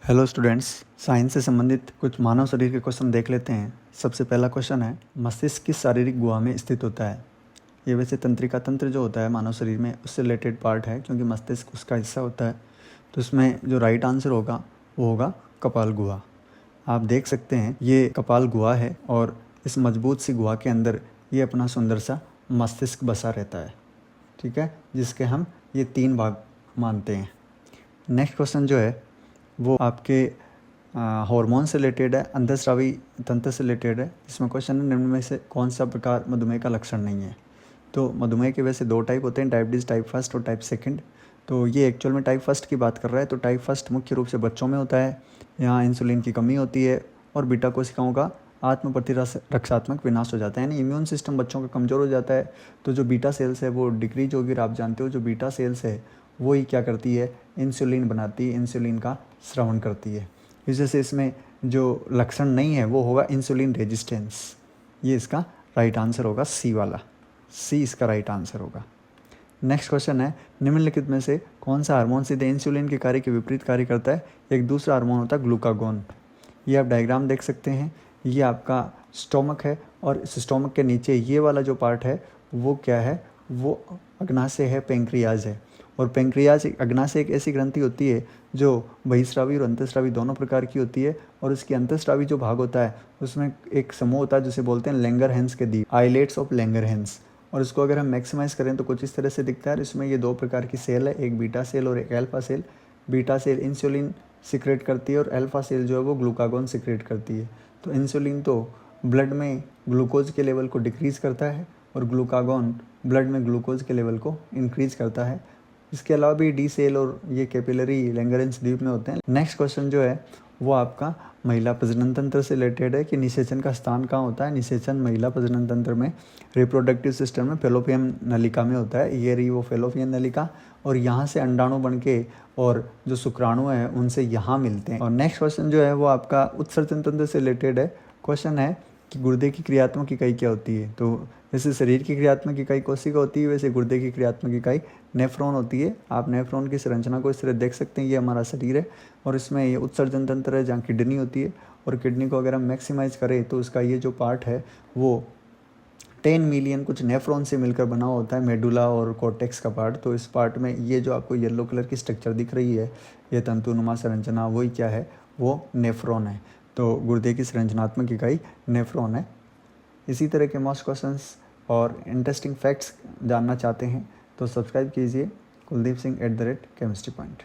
Hello students, science से संबंधित कुछ मानव शरीर के क्वेश्चन देख लेते हैं। सबसे पहला क्वेश्चन है, मस्तिष्क किस शारीरिक गुहा में स्थित होता है। ये वैसे तंत्रिका तंत्र जो होता है मानव शरीर में उससे रिलेटेड पार्ट है, क्योंकि मस्तिष्क उसका हिस्सा होता है। तो इसमें जो राइट आंसर होगा वो होगा कपाल गुहा। आप देख सकते हैं ये कपाल गुहा है और इस मजबूत सी गुहा के अंदर ये अपना सुंदर सा मस्तिष्क बसा रहता है, ठीक है, जिसके हम ये 3 भाग मानते हैं। नेक्स्ट क्वेश्चन जो है वो आपके हार्मोन से रिलेटेड है, अंतःस्रावी तंत्र से रिलेटेड है। इसमें क्वेश्चन है, निम्न में से कौन सा प्रकार मधुमेह का लक्षण नहीं है। तो मधुमेह के वैसे 2 टाइप होते हैं, डायबिटीज़ टाइप फर्स्ट और टाइप सेकंड। तो ये एक्चुअल में टाइप फर्स्ट की बात कर रहा है। तो टाइप फर्स्ट मुख्य रूप से बच्चों में होता है। यहाँ इंसुलिन की कमी होती है और बीटा कोशिकाओं का आत्म प्रतिरक्षात्मक विनाश हो जाता है, यानी इम्यून सिस्टम बच्चों का कमज़ोर हो जाता है। तो जो बीटा सेल्स है वो डिक्रीज होगी। आप जानते हो जो बीटा सेल्स है वो ही क्या करती है, इंसुलिन बनाती है, इंसुलिन का स्रावन करती है। इस वजह से इसमें जो लक्षण नहीं है वो होगा इंसुलिन रेजिस्टेंस। ये इसका राइट आंसर होगा, सी वाला, सी इसका राइट आंसर होगा। नेक्स्ट क्वेश्चन है, निम्नलिखित में से कौन सा हार्मोन सीधे इंसुलिन के कार्य के विपरीत कार्य करता है। एक दूसरा हार्मोन होता है ग्लूकागोन। ये आप डायग्राम देख सकते हैं, ये आपका स्टोमक है और इस स्टोमक के नीचे ये वाला जो पार्ट है वो क्या है, वो अग्नाशय है, पेंक्रियाज है। और पेंक्रियाज अग्नाशय एक ऐसी ग्रंथि होती है जो बहिस्रावी और अंतःस्रावी दोनों प्रकार की होती है। और उसकी अंतःस्रावी जो भाग होता है उसमें एक समूह होता है जिसे बोलते हैं लैंगरहैंस के द्वीप, आइलेट्स ऑफ लैंगरहैंस। और इसको अगर हम मैक्सिमाइज करें तो कुछ इस तरह से दिखता है। इसमें ये 2 प्रकार की सेल है, एक बीटा सेल और एक alpha cell. Beta cell insulin secrete करती है और अल्फा सेल जो है वो ग्लूकागोन सिक्रेट करती है। तो इंसुलिन तो ब्लड में ग्लूकोज के लेवल को डिक्रीज़ करता है और ग्लूकागोन ब्लड में ग्लूकोज के लेवल को इंक्रीज़ करता है। इसके अलावा भी डी सेल और ये कैपिलरी लैंगरहैंस द्वीप में होते हैं। नेक्स्ट क्वेश्चन जो है वो आपका महिला प्रजनन तंत्र से रिलेटेड है कि निषेचन का स्थान कहाँ होता है। निषेचन महिला प्रजनन तंत्र में रिप्रोडक्टिव सिस्टम में फेलोपियन नलिका में होता है। ये रही वो फेलोपियन नलिका और यहाँ से अंडाणु बन के और जो शुक्राणु है उनसे यहाँ मिलते हैं। और नेक्स्ट क्वेश्चन जो है वो आपका उत्सर्जन तंत्र से रिलेटेड है। क्वेश्चन है कि गुर्दे की क्रियात्मक इकाई क्या होती है। तो जैसे शरीर की क्रियात्मक इकाई कोशिका होती है, वैसे गुर्दे की क्रियात्मक इकाई नेफ्रॉन होती है। आप नेफ्रॉन की संरचना को इस तरह देख सकते हैं, ये हमारा शरीर है और इसमें ये उत्सर्जन तंत्र है जहाँ किडनी होती है। और किडनी को अगर हम मैक्सिमाइज करें तो उसका ये जो पार्ट है वो 10 मिलियन कुछ नेफ्रॉन से मिलकर बना होता है, मेडुला और कॉर्टेक्स का पार्ट। तो इस पार्ट में ये जो आपको येलो कलर की स्ट्रक्चर दिख रही है, ये तंतुनुमा संरचना, वही क्या है, वो नेफ्रॉन है। तो गुर्दे की संरचनात्मक इकाई नेफ्रॉन है। इसी तरह के मोस्ट क्वेश्चंस और इंटरेस्टिंग फैक्ट्स जानना चाहते हैं तो सब्सक्राइब कीजिए कुलदीप सिंह @केमिस्ट्री पॉइंट।